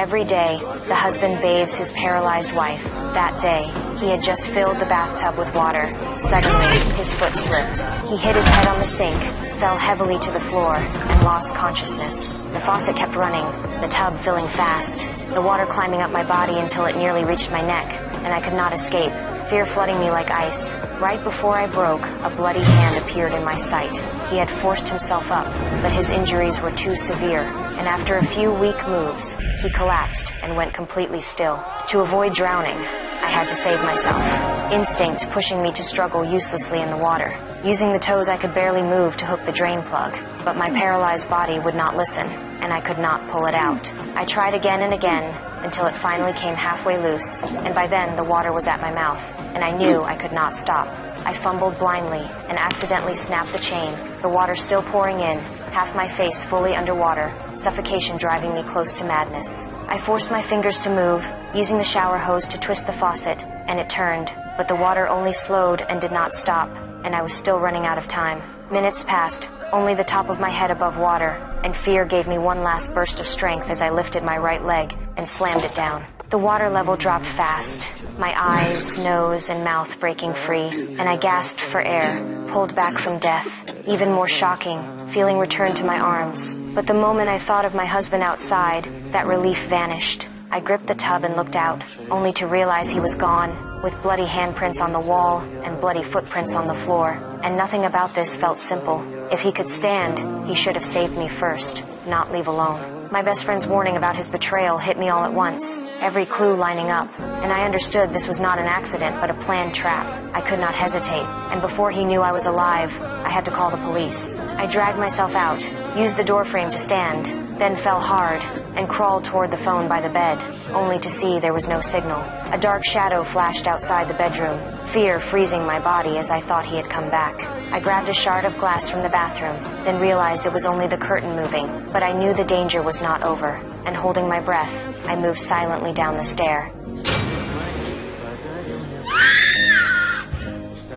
Every day, the husband bathes his paralyzed wife. That day, he had just filled the bathtub with water. Suddenly, his foot slipped. He hit his head on the sink, fell heavily to the floor, and lost consciousness. The faucet kept running, the tub filling fast, the water climbing up my body until it nearly reached my neck, and I could not escape, fear flooding me like ice. Right before I broke, a bloody hand appeared in my sight. He had forced himself up, but his injuries were too severe, and after a few weak moves, he collapsed and went completely still. To avoid drowning, I had to save myself. Instinct pushing me to struggle uselessly in the water. Using the toes I could barely move to hook the drain plug, but my paralyzed body would not listen, and I could not pull it out. I tried again and again, until it finally came halfway loose, and by then the water was at my mouth, and I knew I could not stop. I fumbled blindly, and accidentally snapped the chain, the water still pouring in, half my face fully underwater, suffocation driving me close to madness. I forced my fingers to move, using the shower hose to twist the faucet, and it turned, but the water only slowed and did not stop, and I was still running out of time. Minutes passed, only the top of my head above water, and fear gave me one last burst of strength as I lifted my right leg and slammed it down. The water level dropped fast, my eyes, nose, and mouth breaking free, and I gasped for air, pulled back from death. Even more shocking, feeling returned to my arms. But the moment I thought of my husband outside, that relief vanished. I gripped the tub and looked out, only to realize he was gone, with bloody handprints on the wall and bloody footprints on the floor. And nothing about this felt simple. If he could stand, he should have saved me first, not leave alone. My best friend's warning about his betrayal hit me all at once, every clue lining up, and I understood this was not an accident but a planned trap. I could not hesitate, and before he knew I was alive, I had to call the police. I dragged myself out, used the doorframe to stand, then fell hard, and crawled toward the phone by the bed, only to see there was no signal. A dark shadow flashed outside the bedroom, fear freezing my body as I thought he had come back. I grabbed a shard of glass from the bathroom, then realized it was only the curtain moving, but I knew the danger was not over, and holding my breath, I moved silently down the stair.